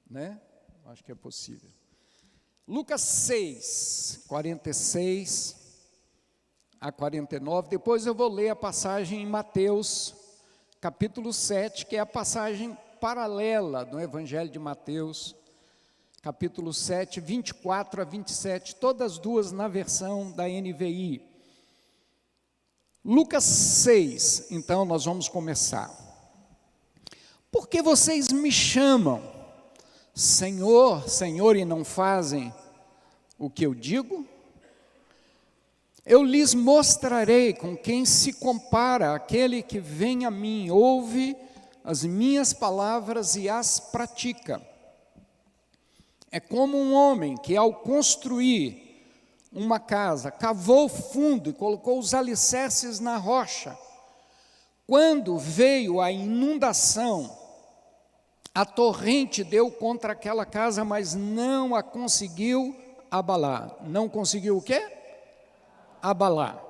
Né? Acho que é possível. Lucas 6, 46 a 49. Depois eu vou ler a passagem em Mateus, capítulo 7, que é a passagem paralela do Evangelho de Mateus, capítulo 7, 24 a 27, todas duas na versão da NVI. Lucas 6, então nós vamos começar. Por que vocês me chamam Senhor, Senhor, e não fazem o que eu digo? Eu lhes mostrarei com quem se compara aquele que vem a mim, ouve as minhas palavras e as pratica. É como um homem que, ao construir uma casa, cavou fundo e colocou os alicerces na rocha. Quando veio a inundação, a torrente deu contra aquela casa, mas não a conseguiu abalar. Não conseguiu o quê? Abalar.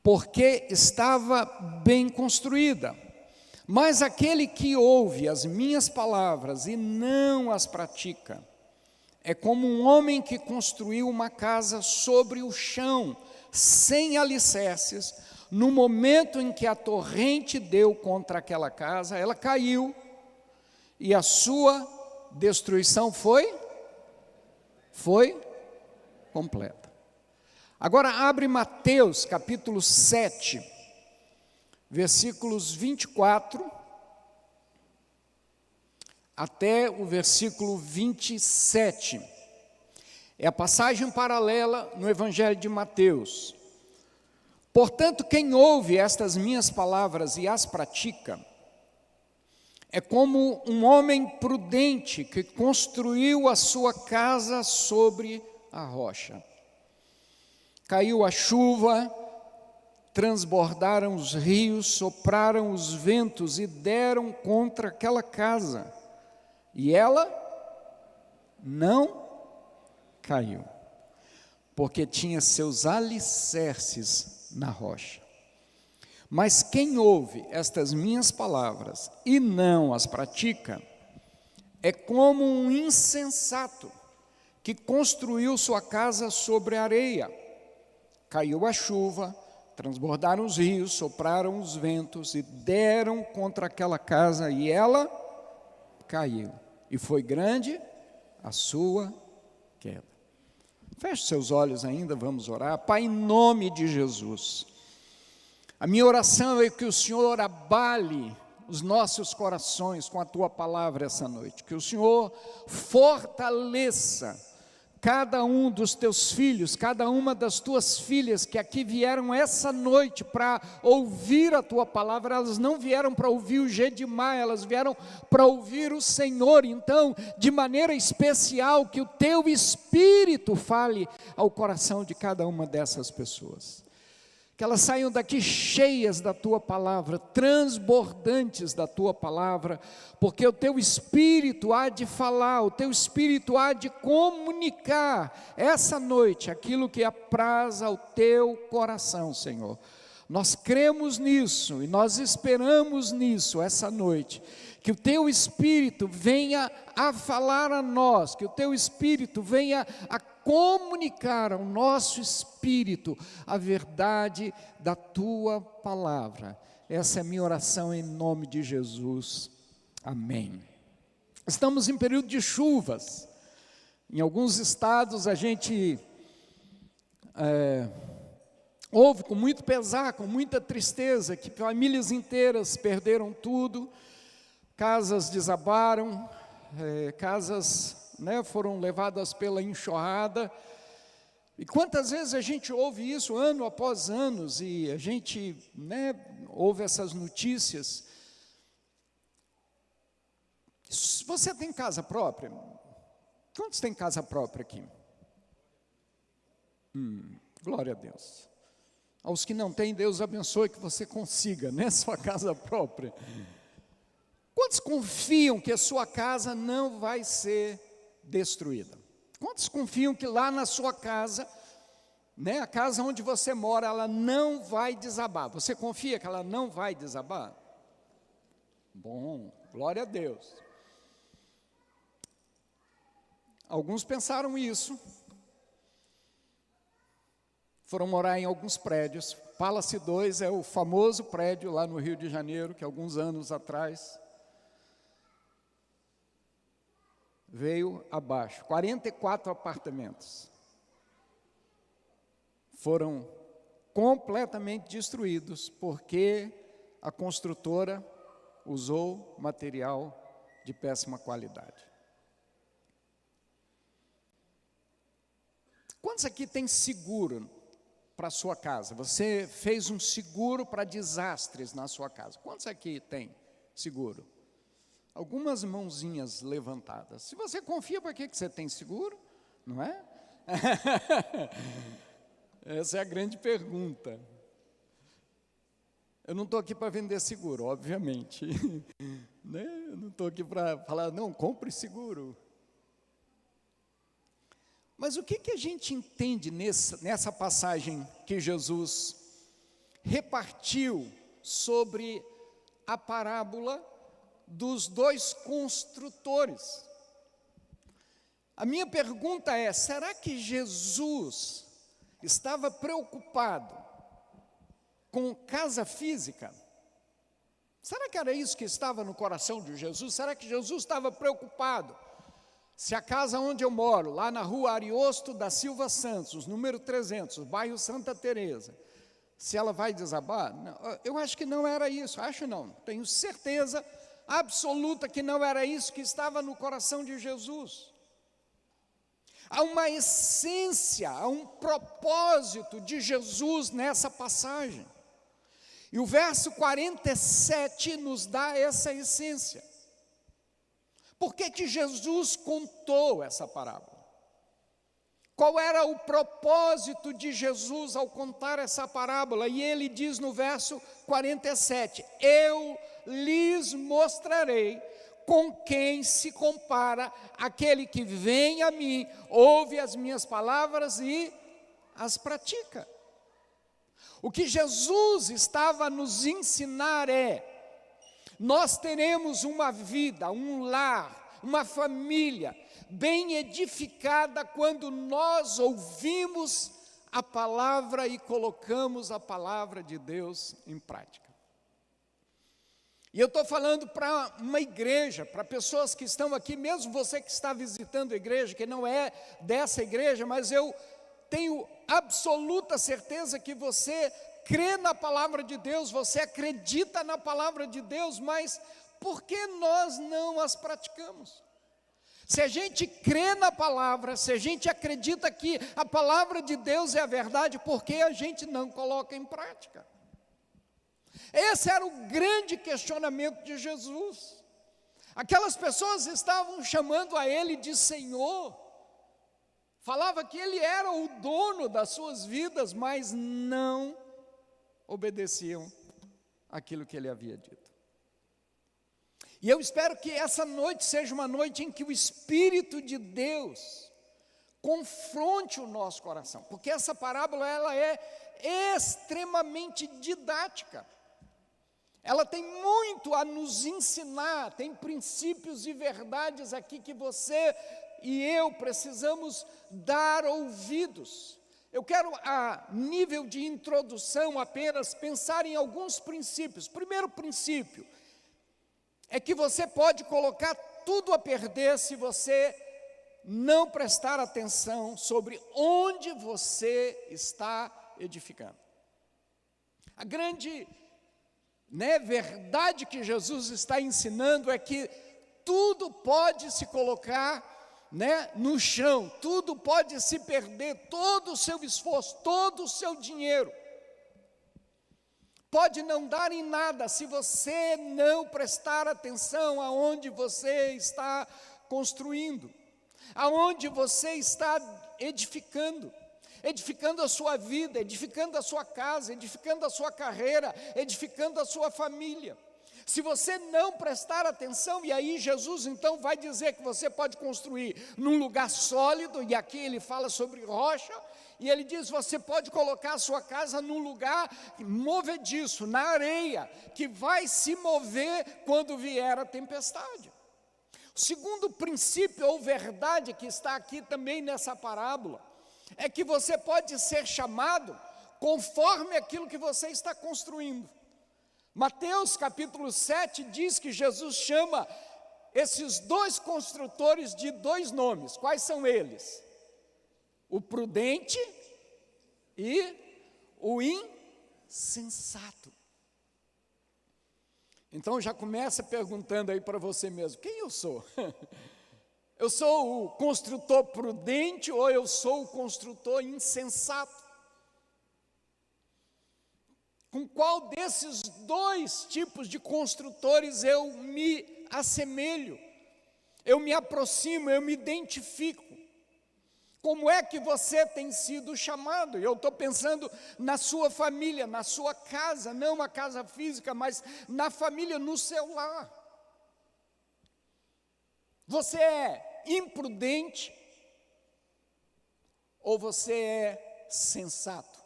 Porque estava bem construída. Mas aquele que ouve as minhas palavras e não as pratica, é como um homem que construiu uma casa sobre o chão, sem alicerces. No momento em que a torrente deu contra aquela casa, ela caiu, e a sua destruição foi completa. Agora abre Mateus capítulo 7, versículos 24 até o versículo 27. É a passagem paralela no Evangelho de Mateus. Portanto, quem ouve estas minhas palavras e as pratica, é como um homem prudente que construiu a sua casa sobre a rocha. Caiu a chuva, transbordaram os rios, sopraram os ventos e deram contra aquela casa, e ela não caiu, porque tinha seus alicerces na rocha. Mas quem ouve estas minhas palavras e não as pratica, é como um insensato que construiu sua casa sobre a areia. Caiu a chuva, transbordaram os rios, sopraram os ventos e deram contra aquela casa, e ela caiu. E foi grande a sua queda. Feche seus olhos ainda, vamos orar. Pai, em nome de Jesus, a minha oração é que o Senhor abale os nossos corações com a Tua palavra essa noite, que o Senhor fortaleça cada um dos Teus filhos, cada uma das Tuas filhas que aqui vieram essa noite para ouvir a Tua palavra. Elas não vieram para ouvir o Gedimar, elas vieram para ouvir o Senhor. Então, de maneira especial, que o Teu Espírito fale ao coração de cada uma dessas pessoas. Que elas saiam daqui cheias da Tua palavra, transbordantes da Tua palavra, porque o Teu Espírito há de falar, o Teu Espírito há de comunicar essa noite aquilo que apraz ao Teu coração, Senhor. Nós cremos nisso e nós esperamos nisso essa noite, que o Teu Espírito venha a falar a nós, que o Teu Espírito venha a comunicar ao nosso espírito a verdade da Tua palavra. Essa é a minha oração em nome de Jesus. Amém. Estamos em período de chuvas. Em alguns estados a gente ouve com muito pesar, com muita tristeza, que famílias inteiras perderam tudo, casas desabaram, casas foram levadas pela enxurrada. E quantas vezes a gente ouve isso ano após ano, e a gente ouve essas notícias. Você tem casa própria? Quantos tem casa própria aqui? Glória a Deus. Aos que não têm, Deus abençoe que você consiga, sua casa própria. Quantos confiam que a sua casa não vai ser destruída? Quantos confiam que lá na sua casa né, a casa onde você mora, ela não vai desabar. Você confia que ela não vai desabar? Bom, glória a Deus. Alguns pensaram isso, foram morar em alguns prédios. Palace 2 é o famoso prédio lá no Rio de Janeiro, que alguns anos atrás veio abaixo. 44 apartamentos foram completamente destruídos, porque a construtora usou material de péssima qualidade. Quantos aqui tem seguro para a sua casa? Você fez um seguro para desastres na sua casa. Quantos aqui tem seguro? Algumas mãozinhas levantadas. Se você confia, para que você tem seguro? Não é? Essa é a grande pergunta. Eu não estou aqui para vender seguro, obviamente. Né? Eu não estou aqui para falar, não, compre seguro. Mas o que a gente entende nessa passagem que Jesus repartiu sobre a parábola dos dois construtores? A minha pergunta é, será que Jesus estava preocupado com casa física? Será que era isso que estava no coração de Jesus? Será que Jesus estava preocupado se a casa onde eu moro, lá na rua Ariosto da Silva Santos, número 300, bairro Santa Teresa, se ela vai desabar? Não, eu acho que não era isso, tenho certeza absoluta que não era isso que estava no coração de Jesus. Há uma essência, há um propósito de Jesus nessa passagem. E o verso 47 nos dá essa essência. Por que Jesus contou essa parábola? Qual era o propósito de Jesus ao contar essa parábola? E ele diz no verso 47, eu lhes mostrarei com quem se compara aquele que vem a mim, ouve as minhas palavras e as pratica. O que Jesus estava a nos ensinar é, nós teremos uma vida, um lar, uma família bem edificada quando nós ouvimos a palavra e colocamos a palavra de Deus em prática. E eu estou falando para uma igreja, para pessoas que estão aqui, mesmo você que está visitando a igreja, que não é dessa igreja, mas eu tenho absoluta certeza que você crê na palavra de Deus, você acredita na palavra de Deus, mas por que nós não as praticamos? Se a gente crê na palavra, se a gente acredita que a palavra de Deus é a verdade, por que a gente não coloca em prática? Esse era o grande questionamento de Jesus. Aquelas pessoas estavam chamando a ele de Senhor, falava que ele era o dono das suas vidas, mas não obedeciam aquilo que ele havia dito. E eu espero que essa noite seja uma noite em que o Espírito de Deus confronte o nosso coração, porque essa parábola ela é extremamente didática. Ela tem muito a nos ensinar, tem princípios e verdades aqui que você e eu precisamos dar ouvidos. Eu quero, a nível de introdução, apenas pensar em alguns princípios. Primeiro princípio é que você pode colocar tudo a perder se você não prestar atenção sobre onde você está edificando. A grande verdade que Jesus está ensinando é que tudo pode se colocar no chão, tudo pode se perder, todo o seu esforço, todo o seu dinheiro pode não dar em nada se você não prestar atenção aonde você está construindo, aonde você está edificando a sua vida, edificando a sua casa, edificando a sua carreira, edificando a sua família. Se você não prestar atenção, e aí Jesus então vai dizer que você pode construir num lugar sólido, e aqui ele fala sobre rocha, E ele diz: você pode colocar a sua casa num lugar movediço, na areia, que vai se mover quando vier a tempestade. O segundo princípio ou verdade que está aqui também nessa parábola, é que você pode ser chamado conforme aquilo que você está construindo. Mateus capítulo 7 diz que Jesus chama esses dois construtores de dois nomes. Quais são eles? O prudente e o insensato. Então já começa perguntando aí para você mesmo: quem eu sou? Eu sou o construtor prudente ou eu sou o construtor insensato? Com qual desses dois tipos de construtores eu me assemelho? Eu me aproximo, eu me identifico? Como é que você tem sido chamado? Eu estou pensando na sua família, na sua casa, não uma casa física, mas na família, no seu lar. Você é imprudente ou você é sensato?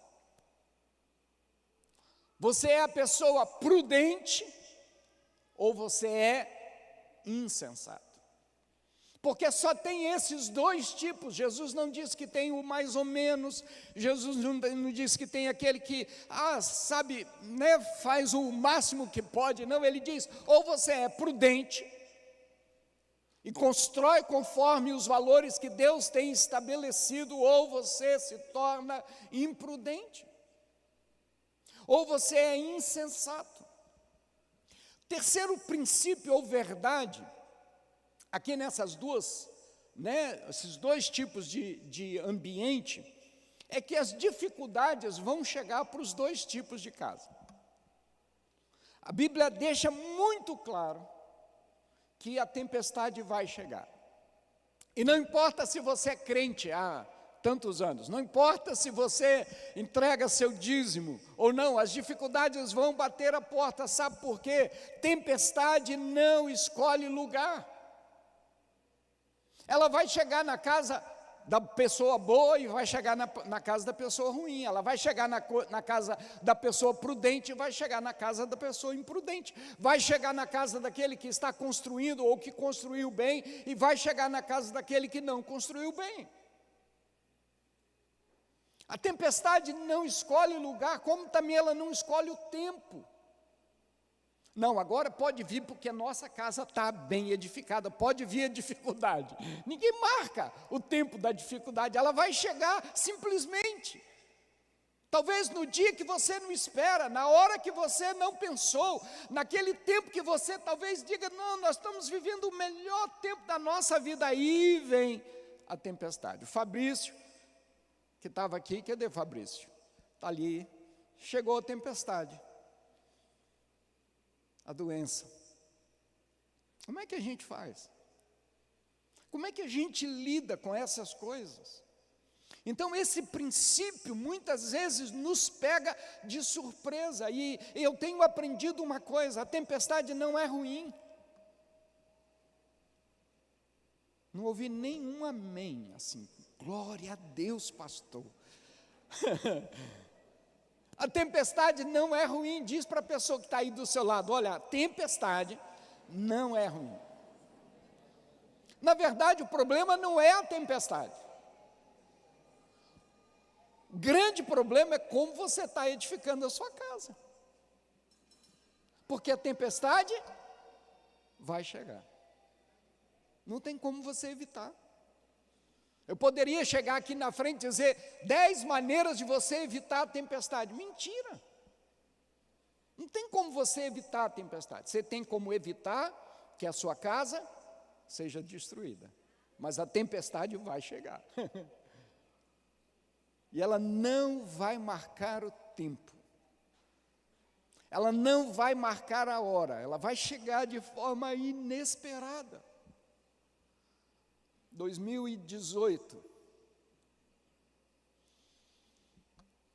Você é a pessoa prudente ou você é insensato? Porque só tem esses dois tipos. Jesus não diz que tem o mais ou menos, Jesus não diz que tem aquele que, sabe, né, faz o máximo que pode. Não, ele diz: ou você é prudente e constrói conforme os valores que Deus tem estabelecido, ou você se torna imprudente, ou você é insensato. Terceiro princípio ou verdade, aqui nessas duas, né, esses dois tipos de ambiente, é que as dificuldades vão chegar para os dois tipos de casa. A Bíblia deixa muito claro que a tempestade vai chegar. E não importa se você é crente há tantos anos, não importa se você entrega seu dízimo ou não, as dificuldades vão bater a porta. Sabe por quê? Tempestade não escolhe lugar. Ela vai chegar na casa da pessoa boa e vai chegar na casa da pessoa ruim. Ela vai chegar na casa da pessoa prudente e vai chegar na casa da pessoa imprudente. Vai chegar na casa daquele que está construindo ou que construiu bem e vai chegar na casa daquele que não construiu bem. A tempestade não escolhe lugar, como também ela não escolhe o tempo. Não, agora pode vir porque a nossa casa está bem edificada, pode vir a dificuldade. Ninguém marca o tempo da dificuldade, ela vai chegar simplesmente. Talvez no dia que você não espera, na hora que você não pensou, naquele tempo que você talvez diga: não, nós estamos vivendo o melhor tempo da nossa vida, aí vem a tempestade. O Fabrício, que estava aqui, cadê o Fabrício? Está ali, chegou a tempestade. A doença. Como é que a gente faz? Como é que a gente lida com essas coisas? Então esse princípio muitas vezes nos pega de surpresa, e eu tenho aprendido uma coisa: a tempestade não é ruim. Não ouvi nenhum amém, assim, glória a Deus, pastor. A tempestade não é ruim. Diz para a pessoa que está aí do seu lado: olha, a tempestade não é ruim. Na verdade, o problema não é a tempestade. O grande problema é como você está edificando a sua casa. Porque a tempestade vai chegar. Não tem como você evitar. Eu poderia chegar aqui na frente e dizer 10 maneiras de você evitar a tempestade. Mentira! Não tem como você evitar a tempestade. Você tem como evitar que a sua casa seja destruída. Mas a tempestade vai chegar. E ela não vai marcar o tempo. Ela não vai marcar a hora. Ela vai chegar de forma inesperada. 2018,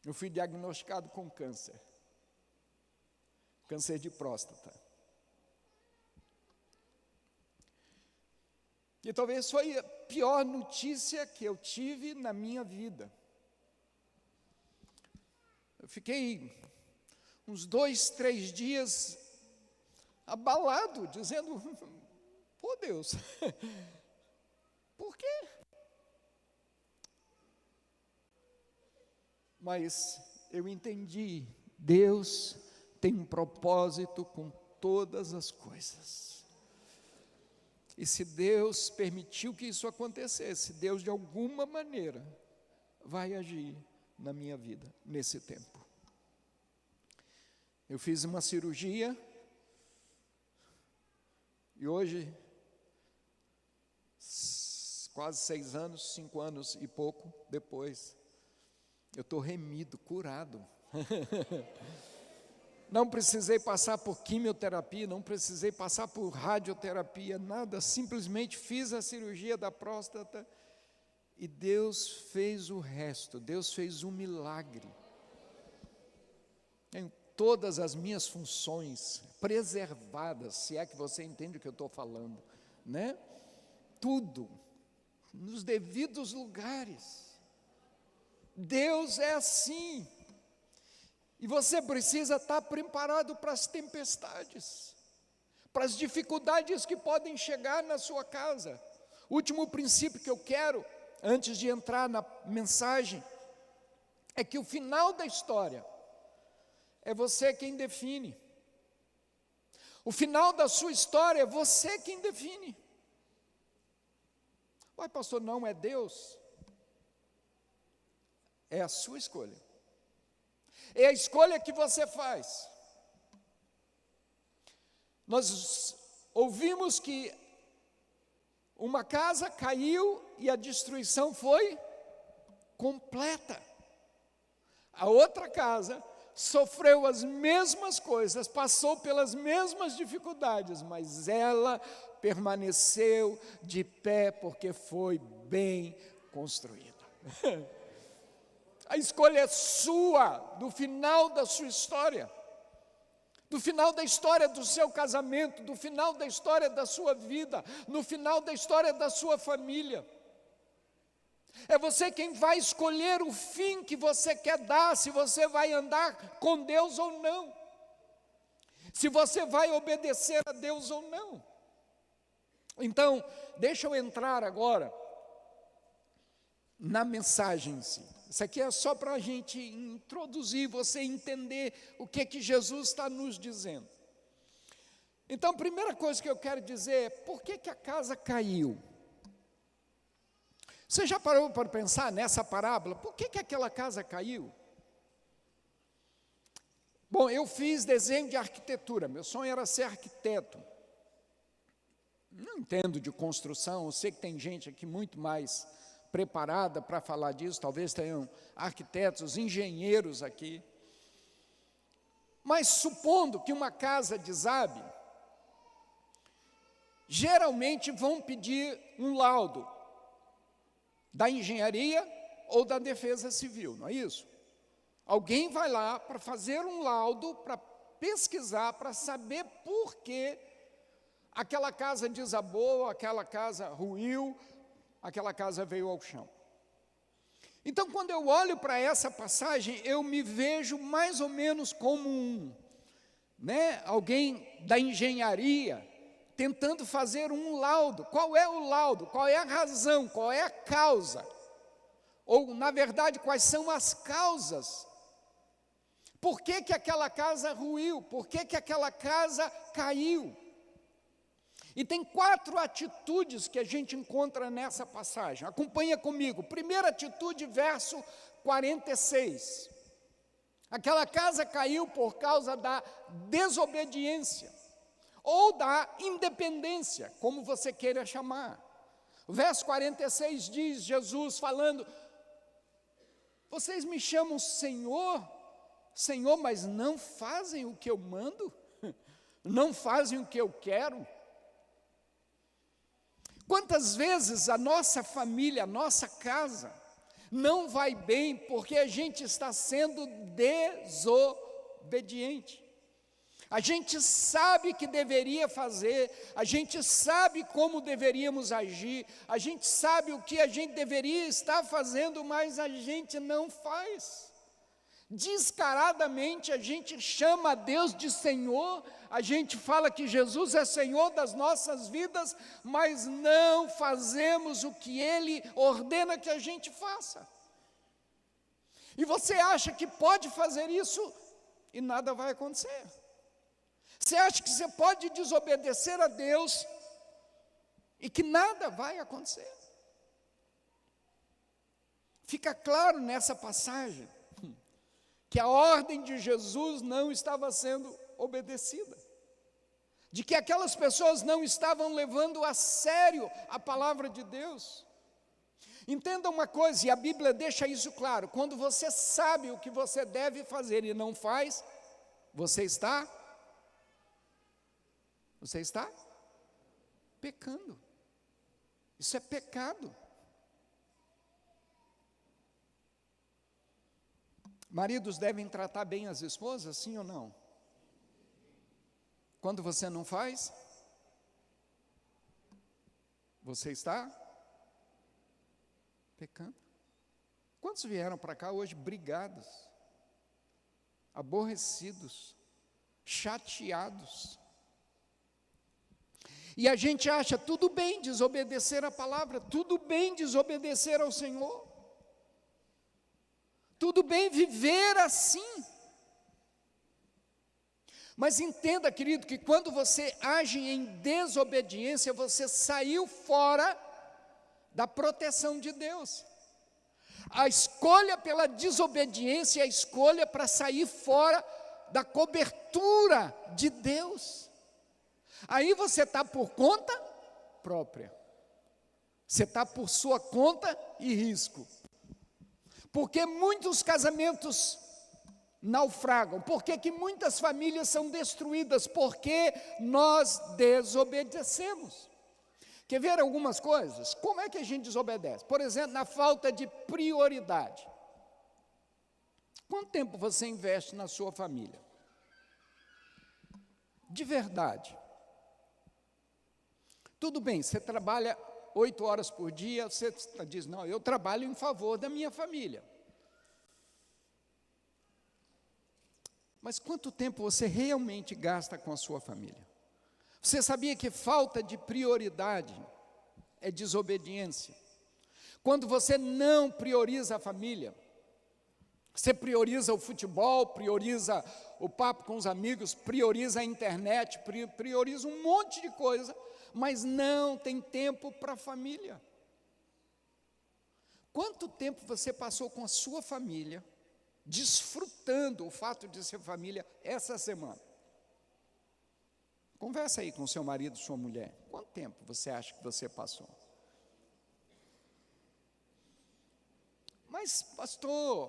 eu fui diagnosticado com câncer de próstata. E talvez foi a pior notícia que eu tive na minha vida. Eu fiquei uns 2, 3 dias abalado, dizendo, pô Deus, por quê? Mas eu entendi, Deus tem um propósito com todas as coisas. E se Deus permitiu que isso acontecesse, Deus de alguma maneira vai agir na minha vida nesse tempo. Eu fiz uma cirurgia e hoje, quase 6 anos, 5 anos e pouco depois, eu estou remido, curado. Não precisei passar por quimioterapia, não precisei passar por radioterapia, nada, simplesmente fiz a cirurgia da próstata e Deus fez o resto, Deus fez um milagre. Tenho todas as minhas funções preservadas, se é que você entende o que eu estou falando, né? Tudo, nos devidos lugares. Deus é assim. E você precisa estar preparado para as tempestades, para as dificuldades que podem chegar na sua casa. O último princípio que eu quero, antes de entrar na mensagem, é que o final da história é você quem define. O final da sua história é você quem define. Uai, pastor, não é Deus? É a sua escolha. É a escolha que você faz. Nós ouvimos que uma casa caiu e a destruição foi completa. A outra casa sofreu as mesmas coisas, passou pelas mesmas dificuldades, mas ela permaneceu de pé porque foi bem construída. A escolha é sua, do final da sua história, do final da história do seu casamento, do final da história da sua vida, no final da história da sua família. É você quem vai escolher o fim que você quer dar, se você vai andar com Deus ou não, se você vai obedecer a Deus ou não. Então, deixa eu entrar agora na mensagem em si. Isso aqui é só para a gente introduzir, você entender o que Jesus está nos dizendo. Então, a primeira coisa que eu quero dizer é, por que a casa caiu? Você já parou para pensar nessa parábola? Por que aquela casa caiu? Bom, eu fiz desenho de arquitetura, meu sonho era ser arquiteto. Não entendo de construção, eu sei que tem gente aqui muito mais preparada para falar disso, talvez tenham arquitetos, engenheiros aqui. Mas supondo que uma casa desabe, geralmente vão pedir um laudo da engenharia ou da defesa civil, não é isso? Alguém vai lá para fazer um laudo, para pesquisar, para saber por que aquela casa desabou, aquela casa ruiu, aquela casa veio ao chão. Então, quando eu olho para essa passagem, eu me vejo mais ou menos como alguém da engenharia tentando fazer um laudo. Qual é o laudo? Qual é a razão? Qual é a causa? Ou, na verdade, quais são as causas? Por que aquela casa ruiu? Por que aquela casa caiu? E tem 4 atitudes que a gente encontra nessa passagem. Acompanha comigo. Primeira atitude, verso 46. Aquela casa caiu por causa da desobediência, ou da independência, como você queira chamar. O verso 46 diz, Jesus falando, vocês me chamam Senhor, Senhor, mas não fazem o que eu mando? Não fazem o que eu quero? Quantas vezes a nossa família, a nossa casa, não vai bem porque a gente está sendo desobediente. A gente sabe que deveria fazer, a gente sabe como deveríamos agir, a gente sabe o que a gente deveria estar fazendo, mas a gente não faz. Descaradamente a gente chama a Deus de Senhor, a gente fala que Jesus é Senhor das nossas vidas, mas não fazemos o que Ele ordena que a gente faça. E você acha que pode fazer isso e nada vai acontecer. Você acha que você pode desobedecer a Deus e que nada vai acontecer. Fica claro nessa passagem que a ordem de Jesus não estava sendo obedecida, de que aquelas pessoas não estavam levando a sério a palavra de Deus. Entenda uma coisa, e a Bíblia deixa isso claro: quando você sabe o que você deve fazer e não faz, você está pecando. Isso é pecado. Maridos devem tratar bem as esposas, sim ou não? Quando você não faz, você está pecando. Quantos vieram para cá hoje brigados, aborrecidos, chateados? E a gente acha tudo bem desobedecer a palavra, tudo bem desobedecer ao Senhor, tudo bem viver assim. Mas entenda, querido, que quando você age em desobediência, você saiu fora da proteção de Deus. A escolha pela desobediência é a escolha para sair fora da cobertura de Deus. Aí você está por conta própria, você está por sua conta e risco. Porque muitos casamentos naufragam, porque que muitas famílias são destruídas, porque nós desobedecemos. Quer ver algumas coisas? Como é que a gente desobedece? Por exemplo, na falta de prioridade. Quanto tempo você investe na sua família? De verdade. Tudo bem, você trabalha 8 horas por dia, você diz, não, eu trabalho em favor da minha família. Mas quanto tempo você realmente gasta com a sua família? Você sabia que falta de prioridade é desobediência? Quando você não prioriza a família, você prioriza o futebol, prioriza o papo com os amigos, prioriza a internet, prioriza um monte de coisa, mas não tem tempo para a família. Quanto tempo você passou com a sua família, desfrutando o fato de ser família essa semana? Conversa aí com seu marido, sua mulher. Quanto tempo você acha que você passou? Mas, pastor,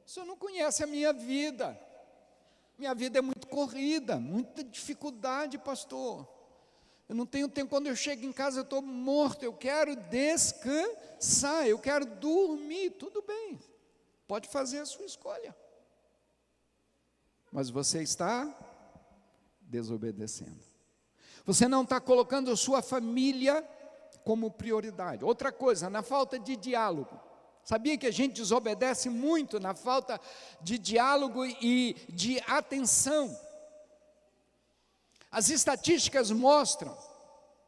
o senhor não conhece a minha vida. Minha vida é muito corrida, muita dificuldade, pastor. Eu não tenho tempo, quando eu chego em casa eu estou morto, eu quero descansar, eu quero dormir. Tudo bem, pode fazer a sua escolha. Mas você está desobedecendo. Você não está colocando a sua família como prioridade. Outra coisa, na falta de diálogo. Sabia que a gente desobedece muito na falta de diálogo e de atenção? As estatísticas mostram,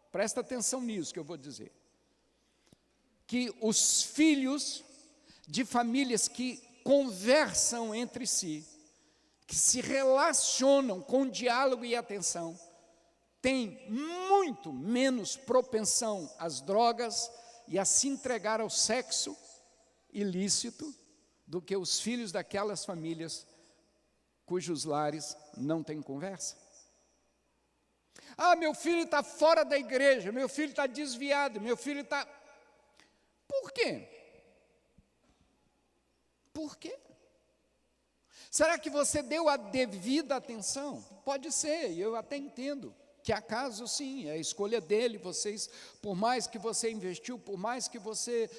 presta atenção nisso que eu vou dizer, que os filhos de famílias que conversam entre si, que se relacionam com diálogo e atenção, têm muito menos propensão às drogas e a se entregar ao sexo ilícito do que os filhos daquelas famílias cujos lares não têm conversa. Ah, meu filho está fora da igreja, meu filho está desviado, meu filho está... Por quê? Por quê? Será que você deu a devida atenção? Pode ser, eu até entendo que há casos sim, é a escolha dele, vocês, por mais que você investiu, por mais que você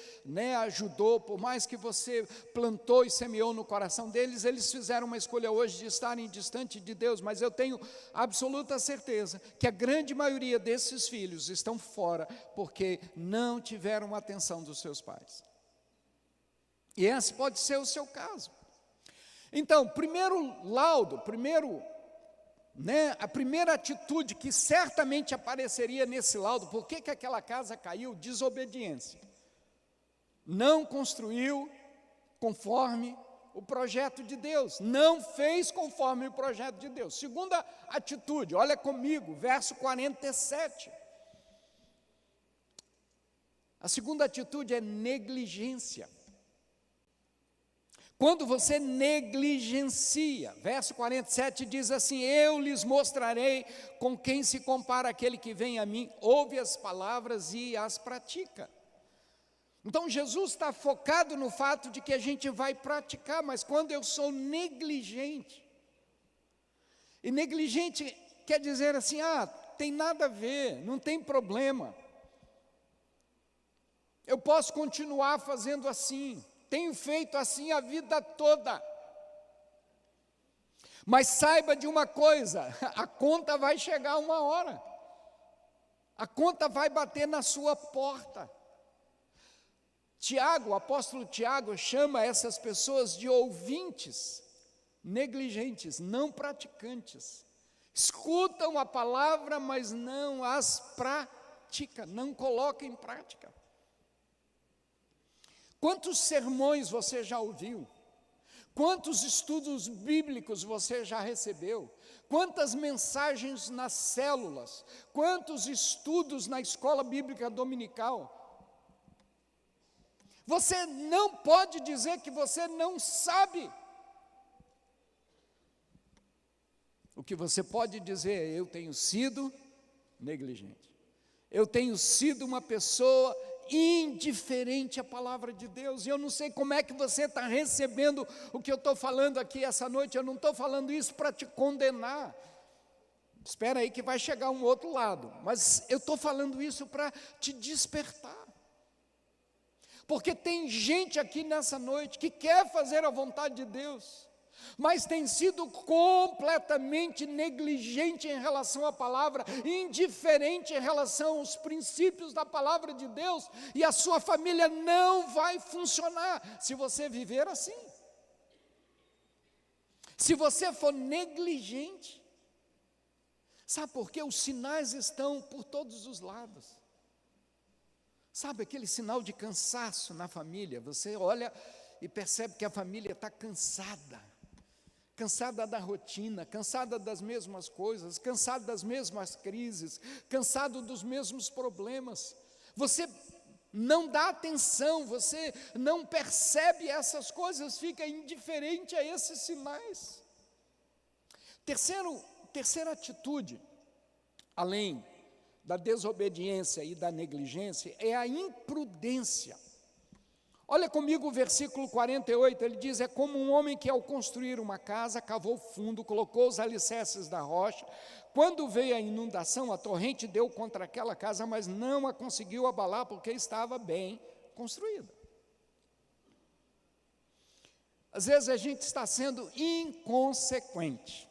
ajudou, por mais que você plantou e semeou no coração deles, eles fizeram uma escolha hoje de estarem distante de Deus, mas eu tenho absoluta certeza que a grande maioria desses filhos estão fora, porque não tiveram a atenção dos seus pais. E esse pode ser o seu caso. Então, primeiro laudo, a primeira atitude que certamente apareceria nesse laudo, por que aquela casa caiu? Desobediência. Não construiu conforme o projeto de Deus, não fez conforme o projeto de Deus. Segunda atitude, olha comigo, verso 47. A segunda atitude é negligência. Quando você negligencia, verso 47 diz assim: eu lhes mostrarei com quem se compara aquele que vem a mim, ouve as palavras e as pratica. Então Jesus está focado no fato de que a gente vai praticar, mas quando eu sou negligente, e negligente quer dizer assim, tem nada a ver, não tem problema, eu posso continuar fazendo assim, tenho feito assim a vida toda. Mas saiba de uma coisa, a conta vai chegar uma hora, a conta vai bater na sua porta. Tiago, o apóstolo Tiago, chama essas pessoas de ouvintes negligentes, não praticantes. Escutam a palavra, mas não as praticam, não colocam em prática. Quantos sermões você já ouviu? Quantos estudos bíblicos você já recebeu? Quantas mensagens nas células? Quantos estudos na escola bíblica dominical? Você não pode dizer que você não sabe. O que você pode dizer é: eu tenho sido negligente. Eu tenho sido uma pessoa indiferente à palavra de Deus. E eu não sei como é que você está recebendo o que eu estou falando aqui essa noite. Eu não estou falando isso para te condenar. Espera aí que vai chegar um outro lado. Mas eu estou falando isso para te despertar. Porque tem gente aqui nessa noite que quer fazer a vontade de Deus, mas tem sido completamente negligente em relação à palavra, indiferente em relação aos princípios da palavra de Deus, e a sua família não vai funcionar se você viver assim. Se você for negligente, sabe por quê? Os sinais estão por todos os lados. Sabe aquele sinal de cansaço na família? Você olha e percebe que a família está cansada da rotina, cansada das mesmas coisas, cansada das mesmas crises, cansado dos mesmos problemas. Você não dá atenção, você não percebe essas coisas, fica indiferente a esses sinais. Terceira atitude, além da desobediência e da negligência, é a imprudência. Olha comigo o versículo 48, ele diz: é como um homem que ao construir uma casa, cavou fundo, colocou os alicerces da rocha, quando veio a inundação, a torrente deu contra aquela casa, mas não a conseguiu abalar, porque estava bem construída. Às vezes a gente está sendo inconsequente.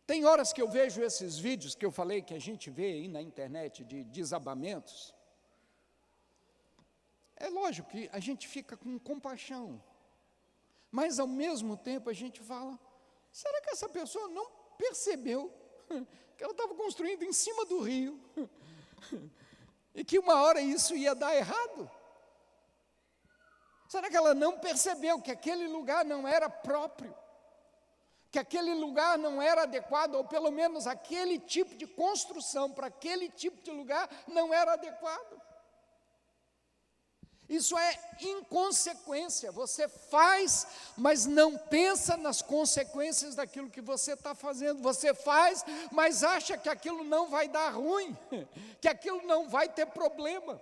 Tem horas que eu vejo esses vídeos que eu falei que a gente vê aí na internet de desabamentos. É lógico que a gente fica com compaixão, mas ao mesmo tempo a gente fala: será que essa pessoa não percebeu que ela estava construindo em cima do rio e que uma hora isso ia dar errado? Será que ela não percebeu que aquele lugar não era próprio? Que aquele lugar não era adequado, ou pelo menos aquele tipo de construção para aquele tipo de lugar não era adequado? Isso é inconsequência. Você faz, mas não pensa nas consequências daquilo que você está fazendo. Você faz, mas acha que aquilo não vai dar ruim, que aquilo não vai ter problema,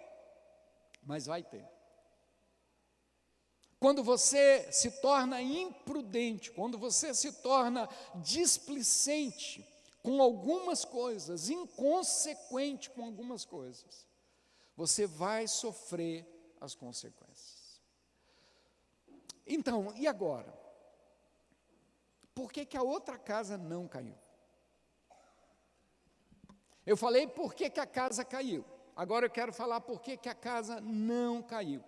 mas vai ter. Quando você se torna imprudente, quando você se torna displicente com algumas coisas, inconsequente com algumas coisas, você vai sofrer as consequências. Então, e agora? Por que a outra casa não caiu? Eu falei por que a casa caiu. Agora eu quero falar por que a casa não caiu.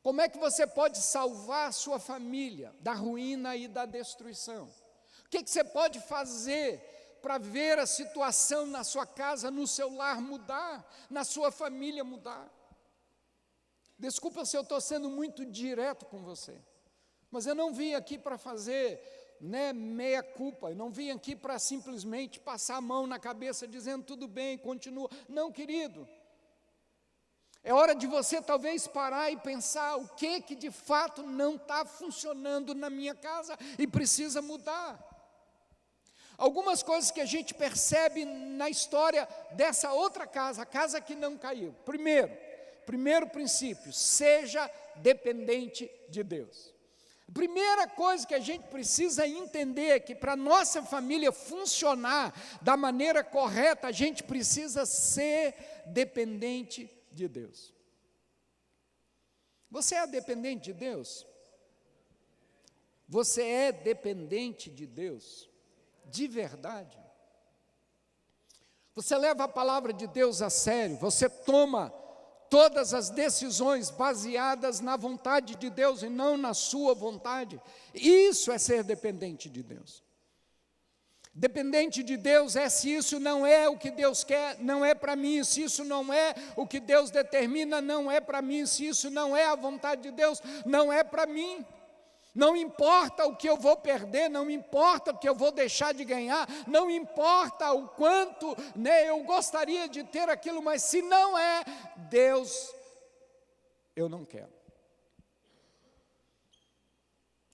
Como é que você pode salvar a sua família da ruína e da destruição? O que você pode fazer para ver a situação na sua casa, no seu lar mudar, na sua família mudar? Desculpa se eu estou sendo muito direto com você, mas eu não vim aqui para fazer meia culpa, eu não vim aqui para simplesmente passar a mão na cabeça dizendo tudo bem, continua. Não, querido, é hora de você talvez parar e pensar o que de fato não está funcionando na minha casa e precisa mudar. Algumas coisas que a gente percebe na história dessa outra casa, a casa que não caiu. Primeiro princípio, seja dependente de Deus. A primeira coisa que a gente precisa entender é que para a nossa família funcionar da maneira correta, a gente precisa ser dependente de Deus. Você é dependente de Deus? Você é dependente de Deus? De verdade? Você leva a palavra de Deus a sério? Você toma todas as decisões baseadas na vontade de Deus e não na sua vontade? Isso é ser dependente de Deus. Dependente de Deus é se isso não é o que Deus quer, não é para mim. Se isso não é o que Deus determina, não é para mim. Se isso não é a vontade de Deus, não é para mim. Não importa o que eu vou perder, não importa o que eu vou deixar de ganhar, não importa o quanto eu gostaria de ter aquilo, mas se não é Deus, eu não quero.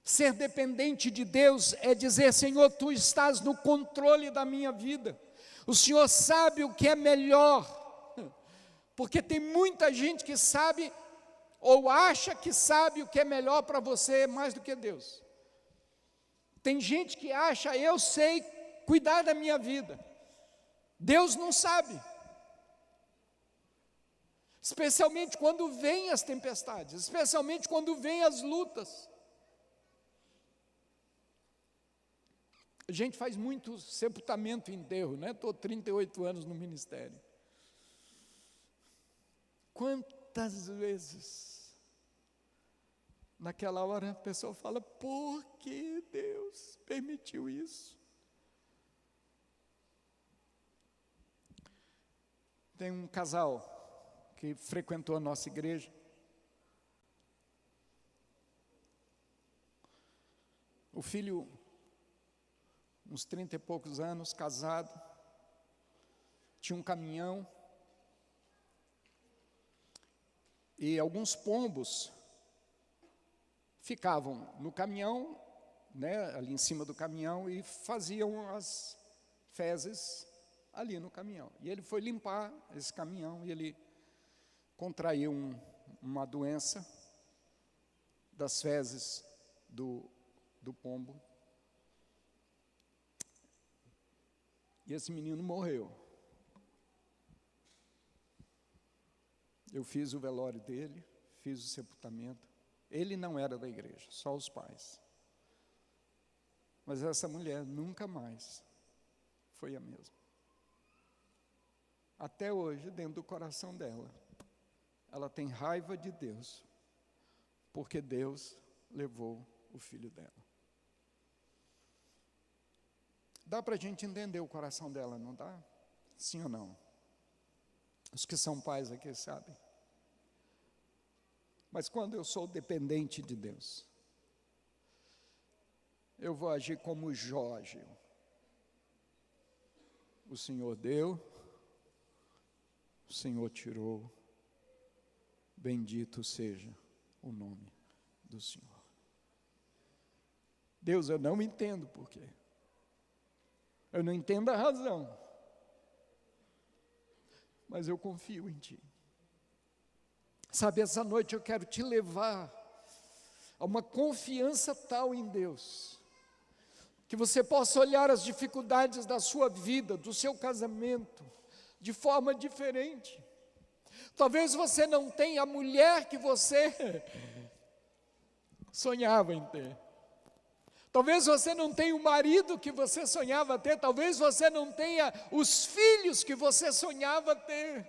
Ser dependente de Deus é dizer: Senhor, Tu estás no controle da minha vida, o Senhor sabe o que é melhor, porque tem muita gente que sabe ou acha que sabe o que é melhor para você mais do que Deus. Tem gente que acha: eu sei cuidar da minha vida, Deus não sabe. Especialmente quando vêm as tempestades, especialmente quando vêm as lutas. A gente faz muito sepultamento e enterro, Estou 38 anos no ministério. Quantas vezes, naquela hora, a pessoa fala: por que Deus permitiu isso? Tem um casal que frequentou a nossa igreja. O filho, uns 30 e poucos anos, casado, tinha um caminhão, e alguns pombos ficavam no caminhão, ali em cima do caminhão, e faziam as fezes ali no caminhão. E ele foi limpar esse caminhão, e ele contraiu uma doença das fezes do pombo. E esse menino morreu. Eu fiz o velório dele, fiz o sepultamento. Ele não era da igreja, só os pais. Mas essa mulher nunca mais foi a mesma. Até hoje, dentro do coração dela, ela tem raiva de Deus, porque Deus levou o filho dela. Dá para a gente entender o coração dela, não dá? Sim ou não? Os que são pais aqui sabem. Mas quando eu sou dependente de Deus, eu vou agir como Jó agiu. O Senhor deu, o Senhor tirou, bendito seja o nome do Senhor. Deus, eu não entendo por quê. Eu não entendo a razão, mas eu confio em Ti. Sabe, essa noite eu quero te levar a uma confiança tal em Deus, que você possa olhar as dificuldades da sua vida, do seu casamento, de forma diferente. Talvez você não tenha a mulher que você sonhava em ter. Talvez você não tenha o marido que você sonhava ter, talvez você não tenha os filhos que você sonhava ter.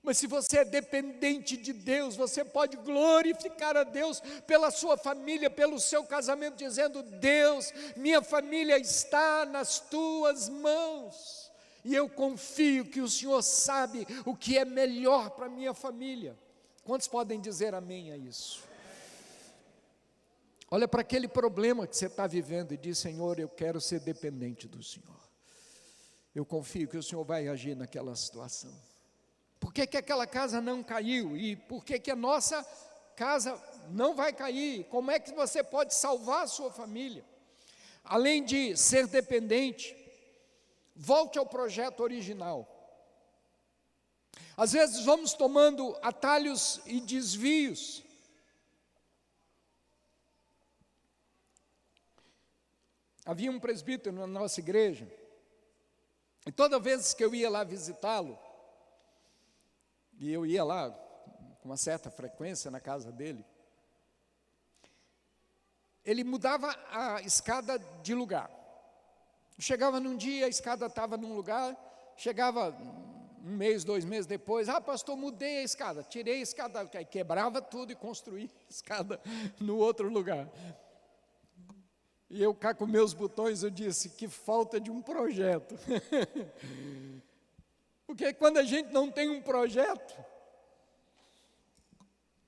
Mas se você é dependente de Deus, você pode glorificar a Deus pela sua família, pelo seu casamento, dizendo: Deus, minha família está nas tuas mãos, e eu confio que o Senhor sabe o que é melhor para a minha família. Quantos podem dizer amém a isso? Olha para aquele problema que você está vivendo e diz: Senhor, eu quero ser dependente do Senhor. Eu confio que o Senhor vai agir naquela situação. Por que aquela casa não caiu? E por que a nossa casa não vai cair? Como é que você pode salvar a sua família? Além de ser dependente, volte ao projeto original. Às vezes vamos tomando atalhos e desvios. Havia um presbítero na nossa igreja, e toda vez que eu ia lá visitá-lo, e eu ia lá com uma certa frequência na casa dele, ele mudava a escada de lugar. Chegava num dia, a escada estava num lugar, chegava um mês, 2 meses depois: pastor, mudei a escada, tirei a escada, quebrava tudo e construí a escada no outro lugar. E eu cá com meus botões, eu disse: que falta de um projeto. Porque quando a gente não tem um projeto,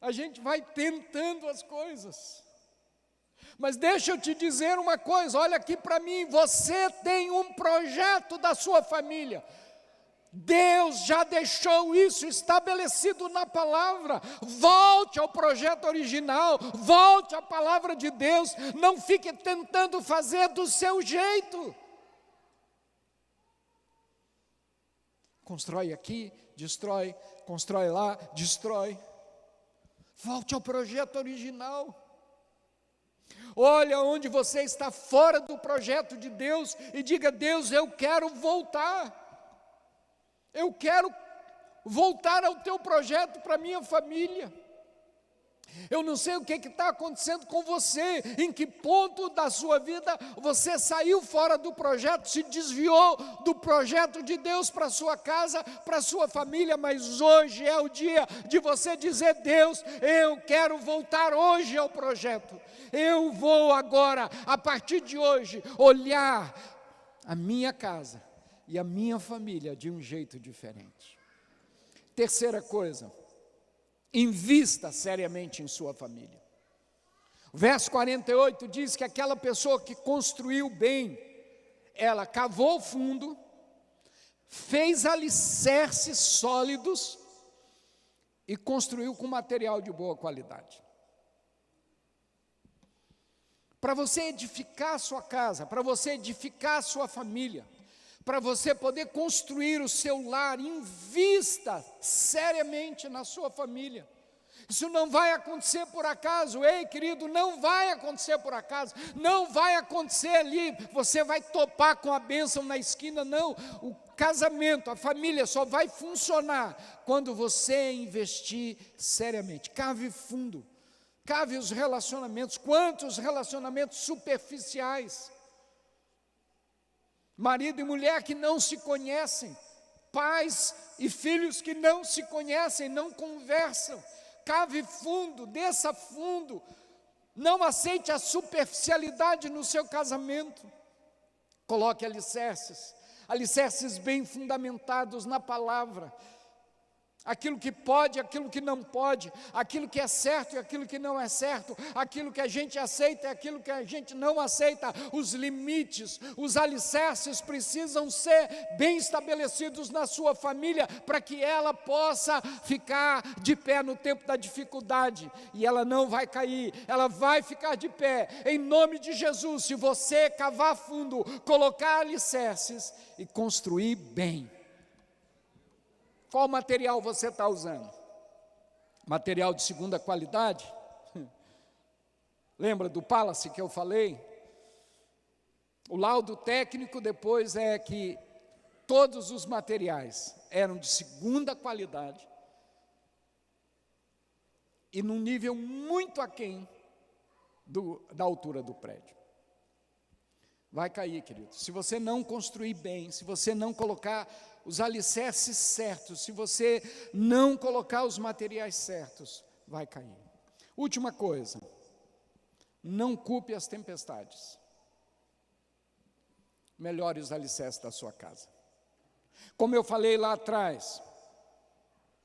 a gente vai tentando as coisas. Mas deixa eu te dizer uma coisa, olha aqui para mim, você tem um projeto da sua família. Deus já deixou isso estabelecido na palavra. Volte ao projeto original, volte à palavra de Deus, não fique tentando fazer do seu jeito. Constrói aqui, destrói, constrói lá, destrói. Volte ao projeto original. Olha onde você está fora do projeto de Deus e diga: Deus, eu quero voltar. Eu quero voltar ao teu projeto para a minha família. Eu não sei o que está acontecendo com você, em que ponto da sua vida você saiu fora do projeto, se desviou do projeto de Deus para a sua casa, para a sua família, mas hoje é o dia de você dizer: Deus, eu quero voltar hoje ao projeto. Eu vou agora, a partir de hoje, olhar a minha casa e a minha família de um jeito diferente. Terceira coisa, invista seriamente em sua família. O verso 48 diz que aquela pessoa que construiu bem, ela cavou fundo, fez alicerces sólidos e construiu com material de boa qualidade. Para você edificar a sua casa, para você edificar a sua família, para você poder construir o seu lar, invista seriamente na sua família. Isso não vai acontecer por acaso. Ei, querido, não vai acontecer por acaso. Não vai acontecer ali, você vai topar com a bênção na esquina, não. O casamento, a família só vai funcionar quando você investir seriamente. Cave fundo, cave os relacionamentos. Quantos relacionamentos superficiais? Marido e mulher que não se conhecem, pais e filhos que não se conhecem, não conversam. Cave fundo, desça fundo, não aceite a superficialidade no seu casamento. Coloque alicerces, alicerces bem fundamentados na palavra. Aquilo que pode, aquilo que não pode, aquilo que é certo e aquilo que não é certo, aquilo que a gente aceita e aquilo que a gente não aceita. Os limites, os alicerces precisam ser bem estabelecidos na sua família para que ela possa ficar de pé no tempo da dificuldade. E ela não vai cair, ela vai ficar de pé, em nome de Jesus, se você cavar fundo, colocar alicerces e construir bem. Qual material você está usando? Material de segunda qualidade? Lembra do Palace que eu falei? O laudo técnico depois é que todos os materiais eram de segunda qualidade e num nível muito aquém da altura do prédio. vai cair, querido. Se você não construir bem, se você não colocar os alicerces certos, se você não colocar os materiais certos, vai cair. Última coisa, não culpe as tempestades. Melhore os alicerces da sua casa. Como eu falei lá atrás,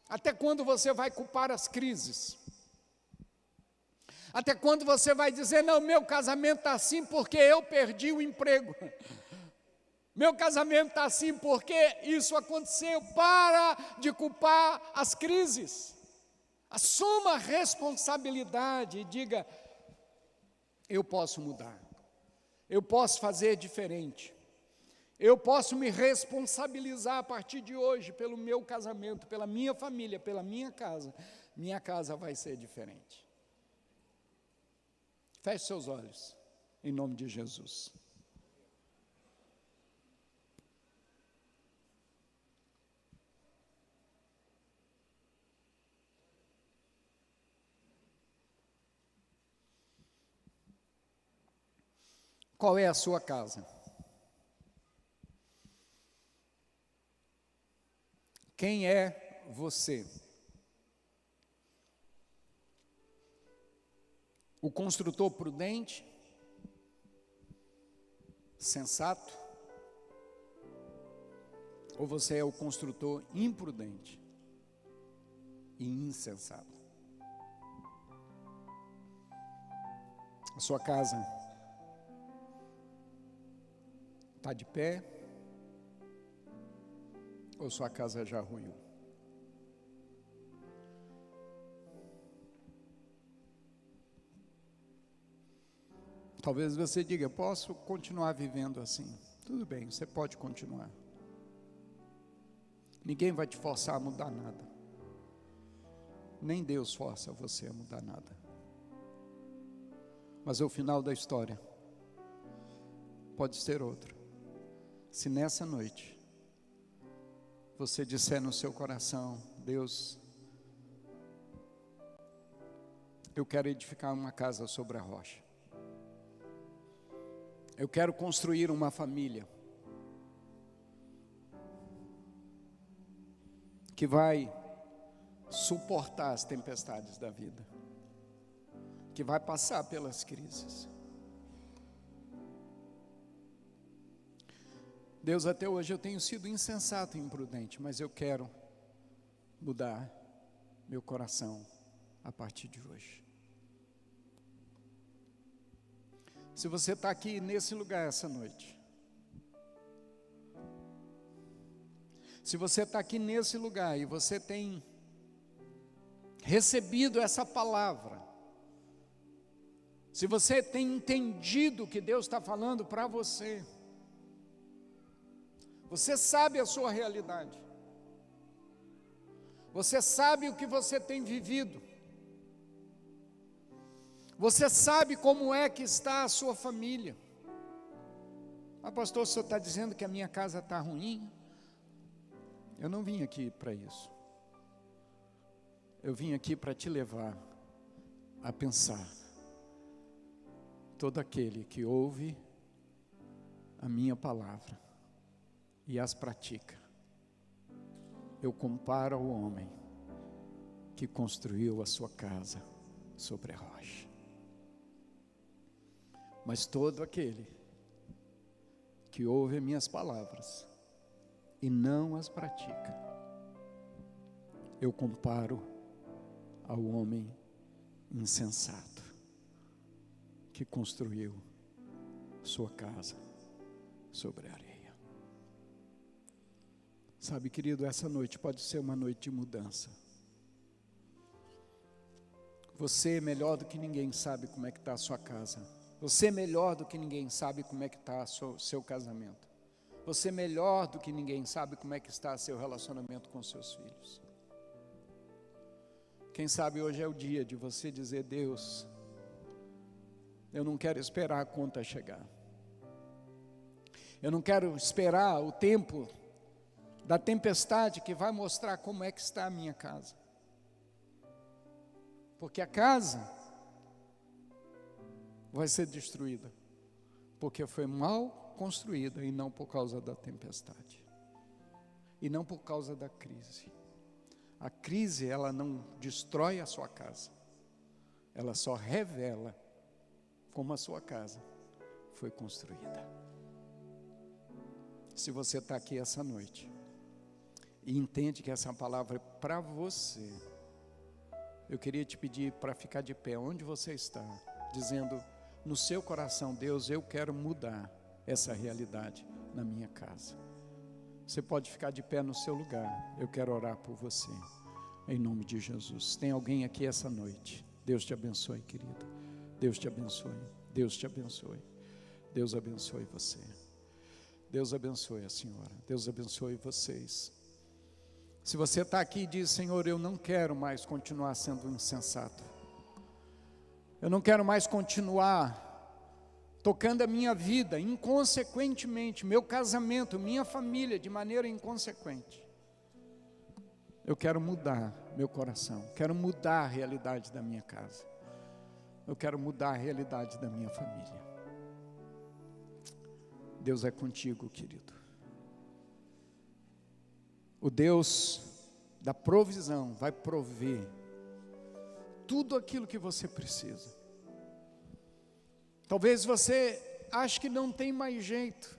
até quando você vai culpar as crises? Até quando você vai dizer, não, meu casamento está assim porque eu perdi o emprego. Meu casamento está assim porque isso aconteceu. Para de culpar as crises. Assuma a responsabilidade e diga, eu posso mudar. Eu posso fazer diferente. Eu posso me responsabilizar a partir de hoje pelo meu casamento, pela minha família, pela minha casa. Minha casa vai ser diferente. Feche seus olhos, em nome de Jesus. Qual é a sua casa? Quem é você? O construtor prudente, sensato, ou você é o construtor imprudente e insensato? A sua casa está de pé ou sua casa já ruiu? Talvez você diga, posso continuar vivendo assim. Tudo bem, você pode continuar. Ninguém vai te forçar a mudar nada. Nem Deus força você a mudar nada. Mas o final da história pode ser outro. Se nessa noite você disser no seu coração, Deus, eu quero edificar uma casa sobre a rocha. Eu quero construir uma família que vai suportar as tempestades da vida, que vai passar pelas crises. Deus, até hoje eu tenho sido insensato e imprudente, mas eu quero mudar meu coração a partir de hoje. Se você está aqui nesse lugar essa noite, se você está aqui nesse lugar e você tem recebido essa palavra, se você tem entendido o que Deus está falando para você, você sabe a sua realidade, você sabe o que você tem vivido, você sabe como é que está a sua família. Ah, pastor, o senhor está dizendo que a minha casa está ruim? Eu não vim aqui para isso. Eu vim aqui para te levar a pensar. Todo aquele que ouve a minha palavra e as pratica, eu comparo ao homem que construiu a sua casa sobre a rocha. Mas todo aquele que ouve minhas palavras e não as pratica, eu comparo ao homem insensato que construiu sua casa sobre a areia. Sabe, querido, essa noite pode ser uma noite de mudança. Você melhor do que ninguém sabe como é que está a sua casa. Você melhor do que ninguém sabe como é que está o seu casamento. Você melhor do que ninguém sabe como é que está seu relacionamento com seus filhos. Quem sabe hoje é o dia de você dizer, Deus, eu não quero esperar a conta chegar. Eu não quero esperar o tempo da tempestade que vai mostrar como é que está a minha casa. Porque a casa vai ser destruída. porque foi mal construída e não por causa da tempestade, e não por causa da crise. A crise, ela não destrói a sua casa, ela só revela como a sua casa foi construída. Se você está aqui essa noite e entende que essa palavra é para você, eu queria te pedir para ficar de pé onde você está, dizendo no seu coração: Deus, eu quero mudar essa realidade na minha casa. Você pode ficar de pé no seu lugar, eu quero orar por você, em nome de Jesus. Tem alguém aqui essa noite? Deus te abençoe, querido. Deus te abençoe. Deus te abençoe. Deus abençoe você. Deus abençoe a senhora. Deus abençoe vocês. Se você está aqui e diz: Senhor, eu não quero mais continuar sendo insensato, eu não quero mais continuar tocando a minha vida inconsequentemente, meu casamento, minha família, de maneira inconsequente. Eu quero mudar meu coração, quero mudar a realidade da minha casa, eu quero mudar a realidade da minha família. Deus é contigo, querido. O Deus da provisão vai prover tudo aquilo que você precisa. Talvez você ache que não tem mais jeito,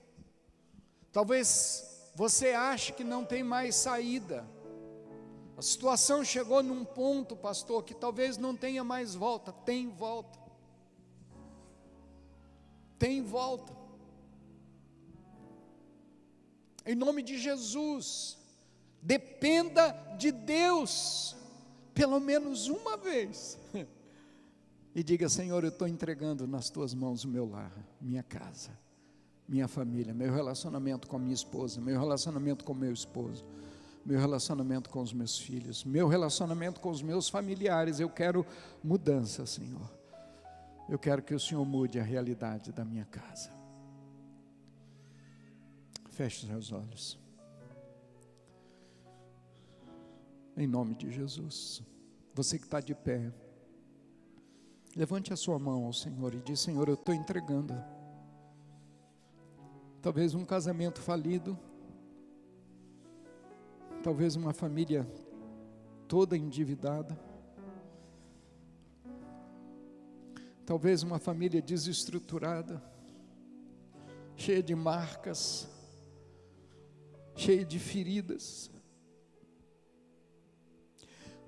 talvez você ache que não tem mais saída. A situação chegou num ponto, pastor, que talvez não tenha mais volta. Tem volta. Tem volta. Em nome de Jesus, dependa de Deus, pelo menos uma vez, e diga: Senhor, eu estou entregando nas tuas mãos o meu lar, minha casa, minha família, meu relacionamento com a minha esposa, meu relacionamento com o meu esposo, meu relacionamento com os meus filhos, meu relacionamento com os meus familiares. Eu quero mudança, Senhor. Eu quero que o Senhor mude a realidade da minha casa. Feche os seus olhos. Em nome de Jesus. Você que está de pé, levante a sua mão ao Senhor e diz: Senhor, eu estou entregando. Talvez um casamento falido, talvez uma família toda endividada, talvez uma família desestruturada, cheia de marcas, cheia de feridas.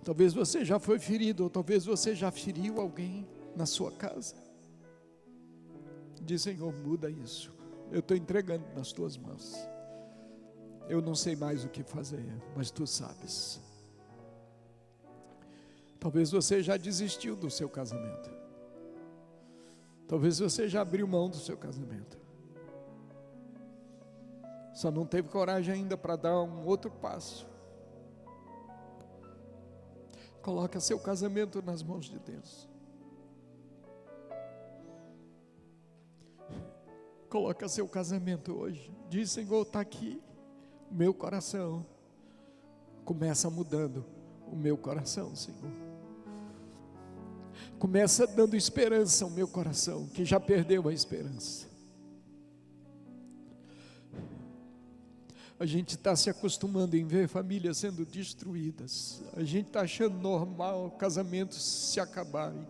Talvez você já foi ferido, ou talvez você já feriu alguém na sua casa. Diz: Senhor, muda isso, eu estou entregando nas tuas mãos. Eu não sei mais o que fazer, mas tu sabes. Talvez você já desistiu do seu casamento, talvez você já abriu mão do seu casamento, só não teve coragem ainda para dar um outro passo. Coloca seu casamento nas mãos de Deus. Coloca seu casamento hoje. Diz: Senhor, está aqui o meu coração. Começa mudando o meu coração, Senhor. Começa dando esperança ao meu coração, que já perdeu a esperança. A gente está se acostumando em ver famílias sendo destruídas. A gente está achando normal casamentos se acabarem,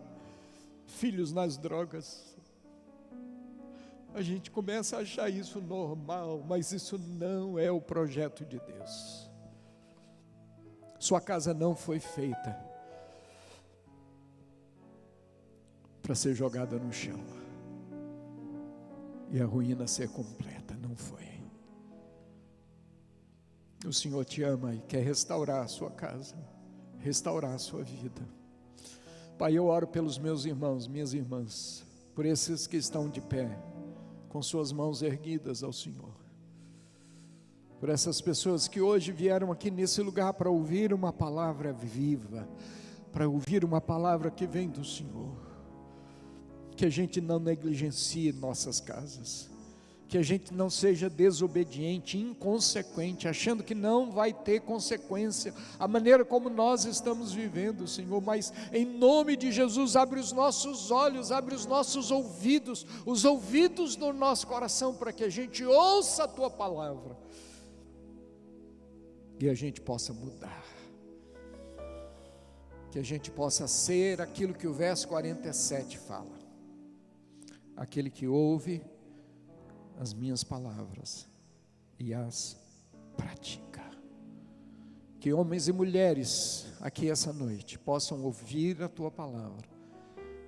filhos nas drogas. A gente começa a achar isso normal, mas isso não é o projeto de Deus. Sua casa não foi feita para ser jogada no chão e a ruína ser completa, não foi. O Senhor te ama e quer restaurar a sua casa, restaurar a sua vida. Pai, eu oro pelos meus irmãos, minhas irmãs, por esses que estão de pé, com suas mãos erguidas ao Senhor, por essas pessoas que hoje vieram aqui nesse lugar para ouvir uma palavra viva, para ouvir uma palavra que vem do Senhor. Que a gente não negligencie nossas casas, que a gente não seja desobediente, inconsequente, achando que não vai ter consequência a maneira como nós estamos vivendo, Senhor, mas em nome de Jesus, abre os nossos olhos, abre os nossos ouvidos, os ouvidos do nosso coração, para que a gente ouça a Tua palavra e a gente possa mudar, que a gente possa ser aquilo que o verso 47 fala: aquele que ouve as minhas palavras e as pratica. Que homens e mulheres aqui essa noite possam ouvir a Tua palavra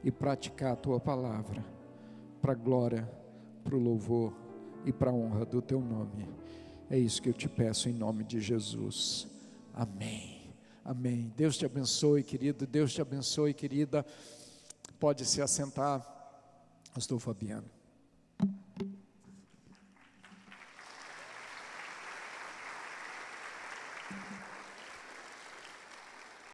e praticar a Tua palavra, para a glória, para o louvor e para a honra do Teu nome. É isso que eu te peço em nome de Jesus. Amém. Amém. Deus te abençoe, querido. Deus te abençoe, querida. Pode se assentar, pastor Fabiano.